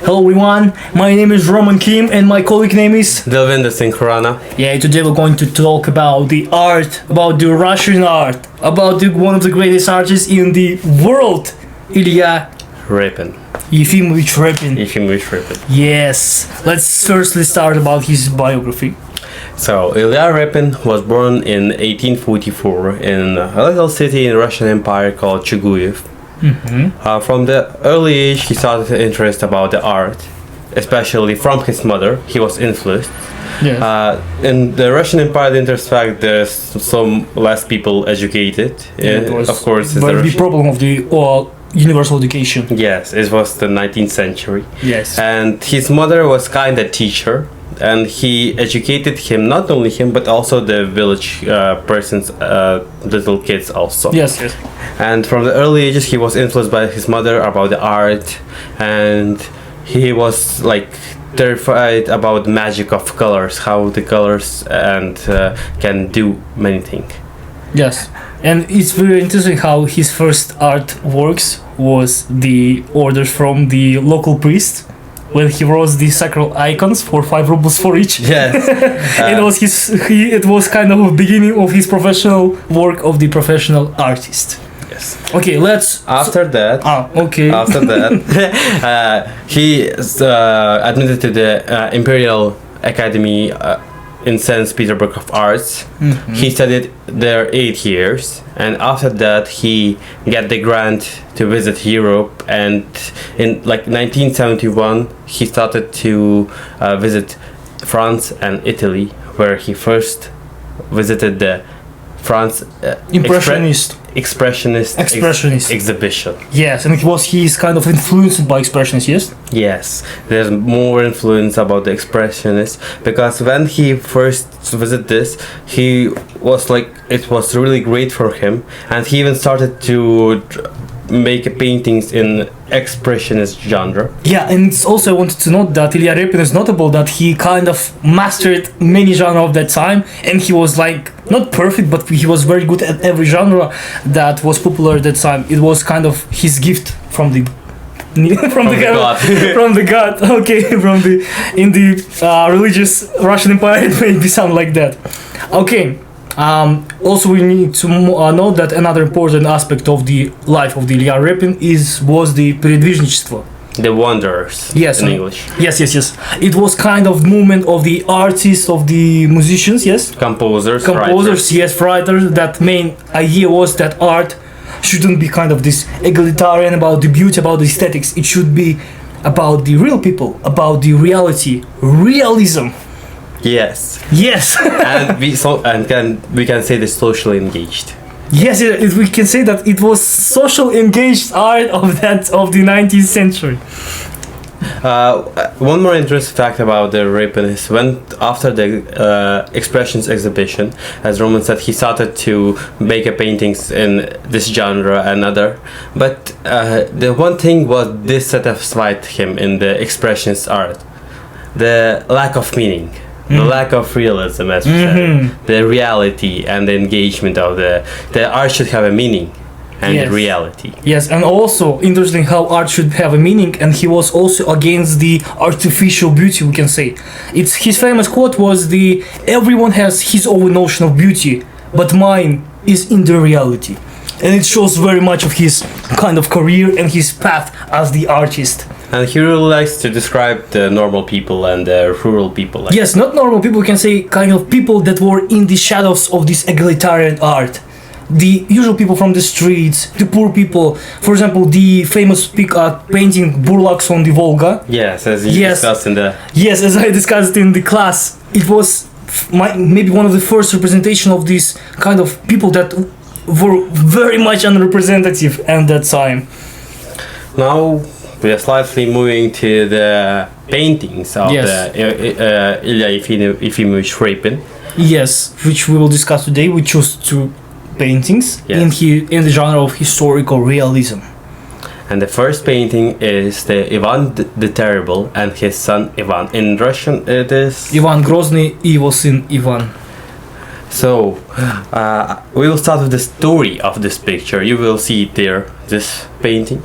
Hello everyone, my name is Roman Kim and my colleague name is Delvinda Sinkhorana. Yeah, today we're going to talk about the art, about the Russian art, about one of the greatest artists in the world, Ilya Repin. Yefimovich Repin. Yes, let's firstly start about his biography. So, Ilya Repin was born in 1844 in a little city in the Russian Empire called Chuguyev. From the early age, he started interest about the art, especially from his mother. He was influenced. Yes. In the Russian Empire, the fact there's some less people educated. Of course, it's the problem of the universal education. Yes, it was the 19th century. Yes. And his mother was kind of teacher, and he educated him, not only him, but also the village persons, little kids also. Yes, yes. And from the early ages, he was influenced by his mother about the art, and he was like terrified about the magic of colors, how the colors and can do many things. Yes, and it's very interesting how his first artworks was the orders from the local priest when he wrote the sacral icons for 5 rubles for each. Yes. It was kind of a beginning of his professional work of the professional artist. Yes. Okay, After that, he admitted to the Imperial Academy in St. Petersburg of Arts. He studied there 8 years, and after that he got the grant to visit Europe, and in like 1971 he started to visit France and Italy, where he first visited the France Expressionist exhibition. Yes, and he's kind of influenced by Expressionists, yes? Yes, there's more influence about the Expressionists, because when he first visited this, he was like, it was really great for him, and he even started to make paintings in expressionist genre. Yeah, and it's also I wanted to note that Ilya Repin is notable that he kind of mastered many genres of that time, and he was like not perfect, but he was very good at every genre that was popular at that time. It was kind of his gift from the God. Okay, in the religious Russian Empire, it may be something like that. Okay. Also, we need to note that another important aspect of the life of the Ilya Repin was the передвижничество. The wanderers. Yes, in English. Yes. It was kind of movement of the artists, of the musicians. Yes. Composers. Writers. Yes, writers. That main idea was that art shouldn't be kind of this egalitarian about the beauty, about the aesthetics. It should be about the real people, about the reality, realism. Yes. And we can say the socially engaged. Yes, we can say that it was social engaged art of the 19th century. One more interesting fact about the Repin is when after the Expressions exhibition, as Roman said, he started to make paintings in this genre and other. But the one thing was dissatisfied him in the Expressionist art, the lack of meaning. The lack of realism, as we said, the reality and the engagement of the art should have a meaning and reality. Yes, and also interesting how art should have a meaning, and he was also against the artificial beauty, we can say. His famous quote was everyone has his own notion of beauty, but mine is in the reality. And it shows very much of his kind of career and his path as the artist. And he really likes to describe the normal people and the rural people. Yes, not normal people, we can say kind of people that were in the shadows of this egalitarian art. The usual people from the streets, the poor people. For example, the famous painting Burlaks on the Volga. Yes, as you discussed in the... Yes, as I discussed in the class. It was maybe one of the first representation of these kind of people that were very much unrepresentative at that time. Now we are slightly moving to the paintings of the Ilya Yefimovich Repin. Yes, which we will discuss today. We chose 2 paintings in the genre of historical realism. And the first painting is the Ivan the Terrible and his son Ivan. In Russian it is... Ivan Grozny, evil son Ivan. So, we will start with the story of this picture. You will see it there, this painting.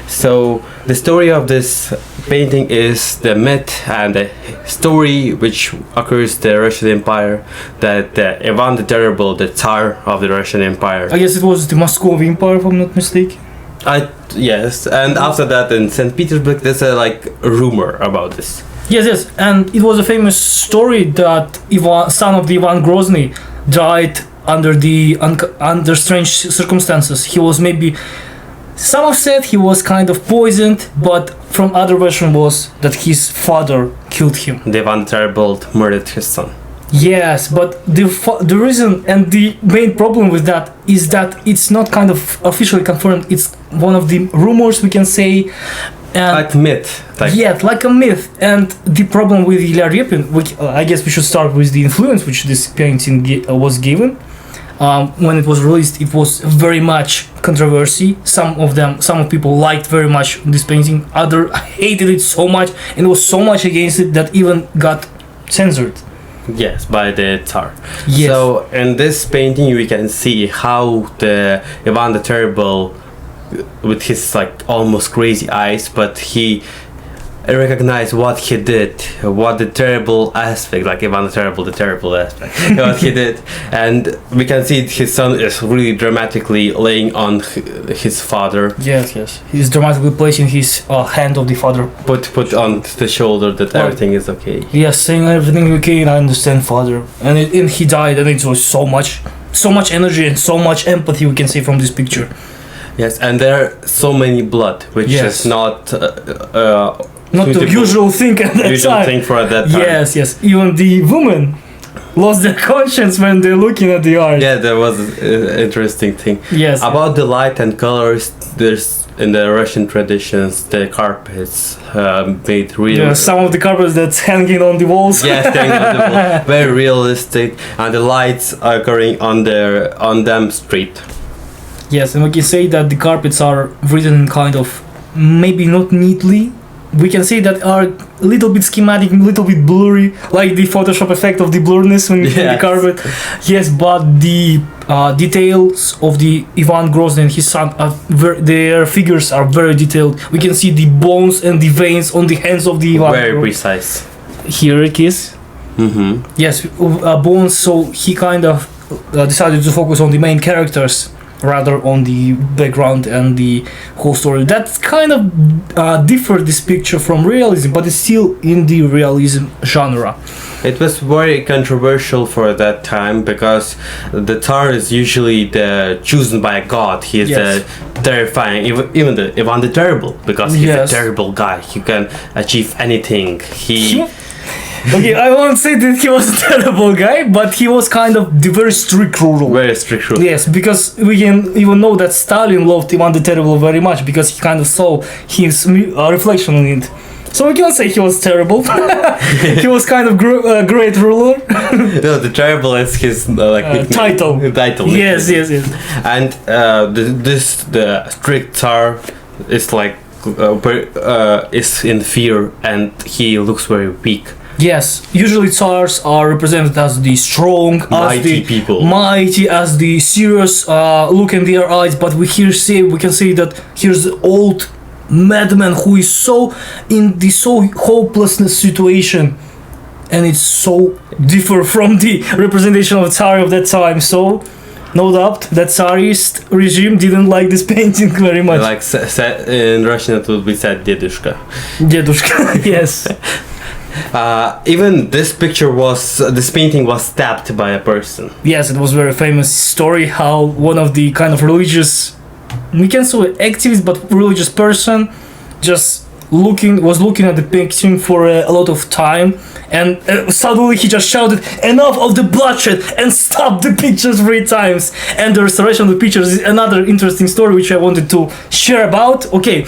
So, the story of this painting is the myth and the story which occurs in the Russian Empire, that Ivan the Terrible, the Tsar of the Russian Empire. I guess it was the Moscow Empire, if I'm not mistaken. Yes, and after that in St. Petersburg, there's a rumor about this. Yes, and it was a famous story that Ivan, son of the Ivan Grozny, died under strange circumstances. He was maybe, some have said he was kind of poisoned, but from other version was that his father killed him. The Ivan the Terrible murdered his son. Yes, but the reason and the main problem with that is that it's not kind of officially confirmed. It's one of the rumors, we can say. And Like myth. like a myth. And the problem with Ilya Repin, I guess we should start with the influence which this painting was given. When it was released, it was very much controversy. Some of people liked very much this painting. Others hated it so much, and was so much against it that even got censored. Yes, by the Tsar. Yes. So in this painting we can see how the Ivan the Terrible, with his almost crazy eyes, but he recognized what he did, what the terrible aspect, like Ivan the terrible aspect, what he did, and we can see his son is really dramatically laying on his father. Yes. He's dramatically placing his hand of the father. Put on the shoulder that everything is okay. Yes, saying everything okay, and I understand, father. And he died, and it was so much energy and so much empathy, we can say, from this picture. Yes, and there are so many blood, which is not the usual thing at that time. Thing for at that time. Yes. Even the women lost their conscience when they're looking at the art. Yeah, that was an interesting thing. Yes. About the light and colors, there's in the Russian traditions the carpets made real. Yeah, some of the carpets that's hanging on the walls. Yes, hanging on the wall. Very realistic, and the lights are occurring on them straight. Yes, and we can say that the carpets are written kind of maybe not neatly. We can say that are a little bit schematic, a little bit blurry, like the Photoshop effect of the blurriness when the carpet. Yes, but the details of the Ivan Grozny and his son, their figures are very detailed. We can see the bones and the veins on the hands of the Ivan. Very precise. Here it is. Mm-hmm. Yes, bones. So he kind of decided to focus on the main characters rather on the background and the whole story. That kind of differed this picture from realism, but it's still in the realism genre. It was very controversial for that time because the Tsar is usually chosen by a god. He is terrifying, even the Ivan the Terrible, because he's a terrible guy. He can achieve anything. Okay, I won't say that he was a terrible guy, but he was kind of the very strict ruler. Very strict ruler. Yes, because we can even know that Stalin loved Ivan the Terrible very much because he kind of saw his reflection in it. So we can say he was terrible. He was kind of great ruler. No, the terrible is his title. Title. Yes. And the strict Tsar is is in fear, and he looks very weak. Yes, usually Tsars are represented as the strong, mighty people, mighty, as the serious look in their eyes. But we can say that here's the old madman who is in the hopelessness situation, and it's so different from the representation of Tsar of that time. So no doubt that Tsarist regime didn't like this painting very much. In Russian it would be said Dedushka. Dedushka, yes. Even this painting was stabbed by a person. Yes, it was a very famous story how one of the kind of religious, we can say activist, but religious person was looking at the painting for a lot of time, and suddenly he just shouted, "Enough of the bloodshed!" and stopped the pictures 3 times. And the restoration of the pictures is another interesting story which I wanted to share about. Okay,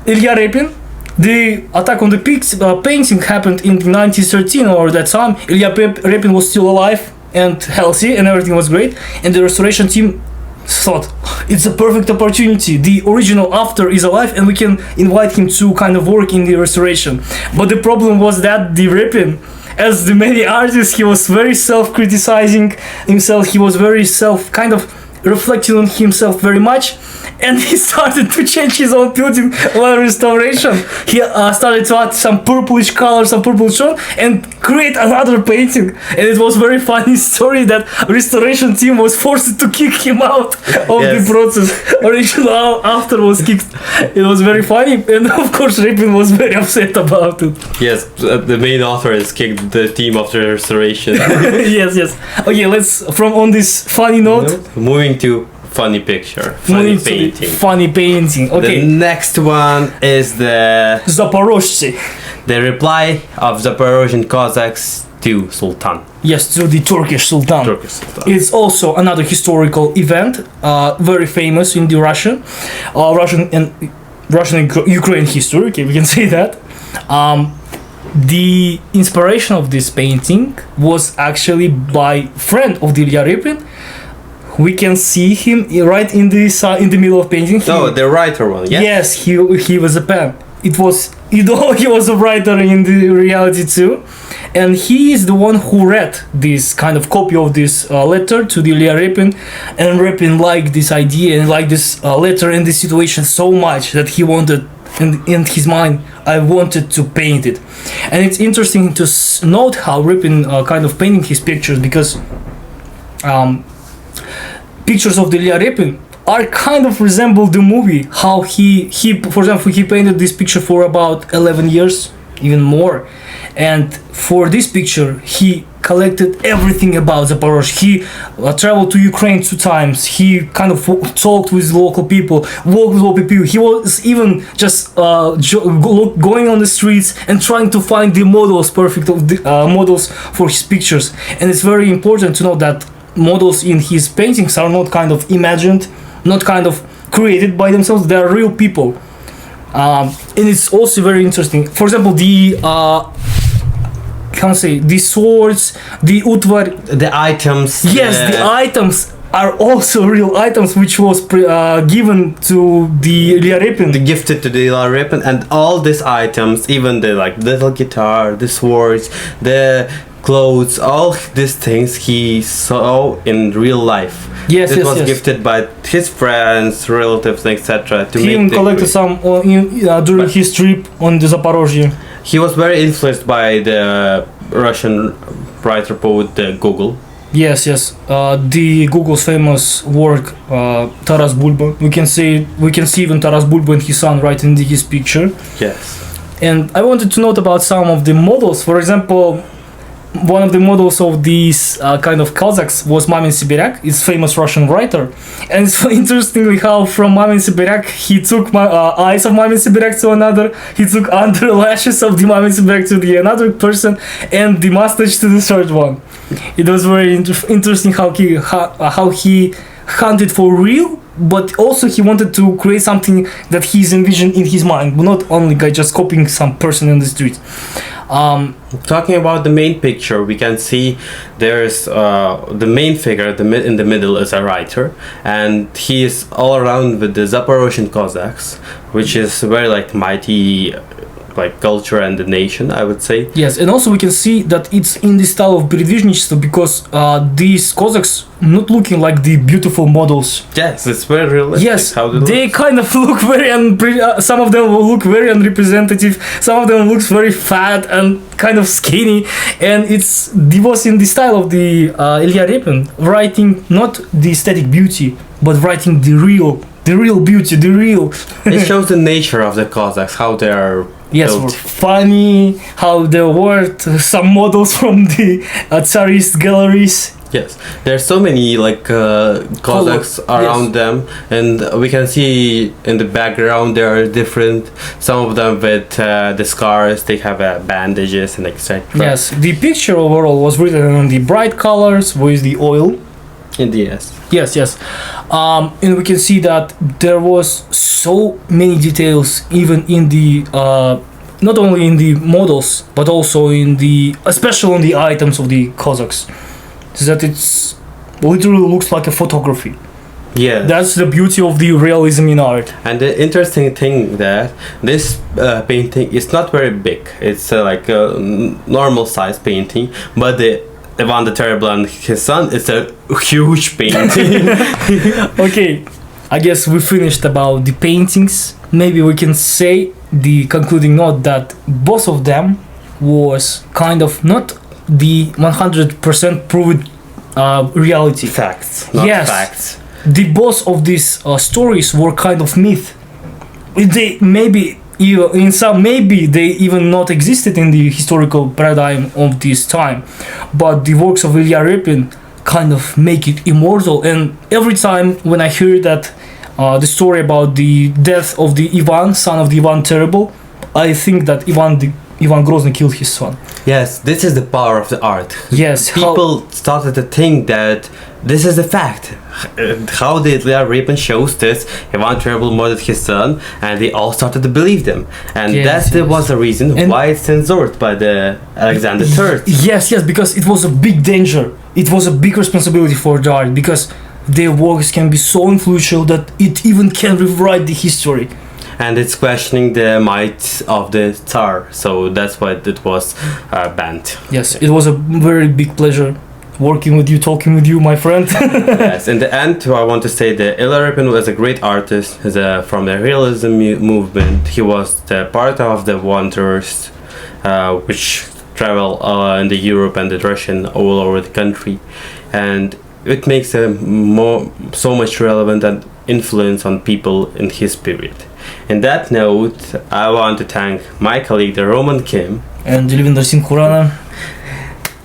Ilya Repin. The attack on the painting happened in 1913, or that time. Ilya Repin was still alive and healthy, and everything was great. And the restoration team thought, it's a perfect opportunity. The original author is alive, and we can invite him to kind of work in the restoration. But the problem was that the Repin as the many artists, he was very self-criticizing himself. He was very kind of reflecting on himself very much, and he started to change his own building while restoration. He started to add some purplish color, some purple tone, and create another painting. And it was very funny story that restoration team was forced to kick him out of the process. Original after was kicked. It was very funny, and of course Repin was very upset about it. Yes, the main author has kicked the team after restoration. yes. Okay, let's from on this funny note. Moving to funny picture, funny painting. Funny painting. Okay. The next one is the Zaporozhye. the reply of Zaporozhian Cossacks to Sultan. Yes, to the Turkish Sultan. It's also another historical event, very famous in the Russian and Ukraine history. Okay, we can say that. The inspiration of this painting was actually by friend of the Ilya Repin. We can see him right in the middle of painting. The writer one. Yes. Yes, he was a pen. He was a writer in the reality too, and he is the one who read this kind of copy of this letter to the Ilya Repin, and Repin liked this idea and liked this letter and this situation so much that he wanted, in his mind, I wanted to paint it. And it's interesting to note how Repin kind of painting his pictures, because pictures of the Ilya Repin are kind of resemble the movie. How he for example, he painted this picture for about 11 years, even more. And for this picture, he collected everything about Zaporozhye. He traveled to Ukraine 2 times. He kind of talked with local people, walked with local people. He was even just going on the streets and trying to find the models, perfect of the models for his pictures. And it's very important to know that models in his paintings are not kind of imagined, not kind of created by themselves. They are real people. And it's also very interesting. For example, the the swords, the utvar, the items. Yes, the items are also real items, which was given to the Ilya Repin. Gifted to the Ilya Repin, and all these items, even the little guitar, the swords, the clothes, all these things he saw in real life. Yes, it was gifted by his friends, relatives, etc. He even collected some during his trip on the Zaporozhye. He was very influenced by the Russian writer poet Gogol. Yes. The Gogol's famous work, Taras Bulba. We can see even Taras Bulba and his son right in his picture. Yes. And I wanted to note about some of the models. For example, one of the models of these kind of Cossacks was Mamin Sibiryak. It's famous Russian writer. And it's interestingly how from Mamin Sibiryak he took eyes of Mamin Sibiryak to another. He took under lashes of the Mamin Sibiryak to the another person, and the mustache to the third one. It was very interesting how he hunted for real, but also he wanted to create something that he's envisioned in his mind, not only by just copying some person in the street. Talking about the main picture, we can see there's the main figure in the middle is a writer, and he is all around with the Zaporozhian Cossacks, which is very mighty culture and the nation, I would say. Yes, and also we can see that it's in the style of передвижничество, because these Cossacks not looking like the beautiful models. Yes, it's very realistic. Yes, how they kind of look very some of them look very unrepresentative. Some of them looks very fat and kind of skinny, and it was in the style of the Ilya Repin, writing not the aesthetic beauty, but writing the real beauty, the real. It shows the nature of the Cossacks, how they are. Yes, were funny, how there were some models from the Tsarist galleries. Yes, there's so many Cossacks around them, and we can see in the background there are different. Some of them with the scars, they have bandages and etc. Yes, the picture overall was written in the bright colors with the oil. Yes. Yes. And we can see that there was so many details, even in the not only in the models, but also especially on the items of the Cossacks, that it's literally looks like a photography. Yeah. That's the beauty of the realism in art. And the interesting thing that this painting is not very big. It's like a normal size painting, but the Ivan the Terrible and his son is a huge painting. Okay, I guess we finished about the paintings. Maybe we can say the concluding note that both of them was kind of not the 100% proven reality. Facts, not Yes. facts. The both of these stories were kind of myth. They maybe maybe they even not existed in the historical paradigm of this time, but the works of Ilya Repin kind of make it immortal. And every time when I hear that the story about the death of the Ivan, son of the Ivan Terrible, I think that Ivan Grozny killed his son. Yes, this is the power of the art. Yes, People started to think that this is the fact. How did Ilya Repin shows this? Ivan Terrible murdered his son, and they all started to believe them. And Yes, that yes. was the reason And- why it's censored by the Alexander III. Yes, because it was a big danger. It was a big responsibility for the art, because their works can be so influential that it even can rewrite the history. And it's questioning the might of the Tsar, so that's why it was banned. Yes, it was a very big pleasure working with you, talking with you, my friend. Yes, in the end, I want to say that Ilya Repin was a great artist from the realism movement. He was the part of the wanderers, which travel in the Europe and the Russian all over the country, and it makes him so much relevant and influence on people in his period. In that note, I want to thank my colleague, the Roman Kim. And Dilvinder Singh Khurana.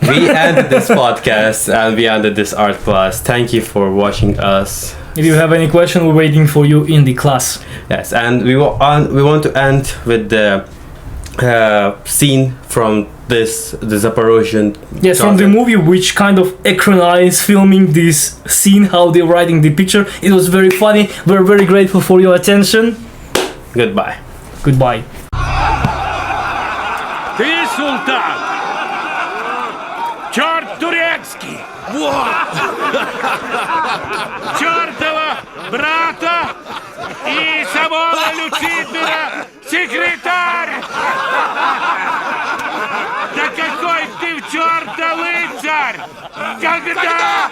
We ended this podcast and we ended this art class. Thank you for watching us. If you have any question, we're waiting for you in the class. Yes, and we want to end with the scene from the Zaporozhian. Yes, from the movie, which kind of equalized filming this scene, how they're writing the picture. It was very funny. We're very grateful for your attention. Goodbye. Goodbye. Ты султан! Черт турецкий! Чертова брата и самого Люцифера секретарь! Да какой ты в черта рыцарь! Когда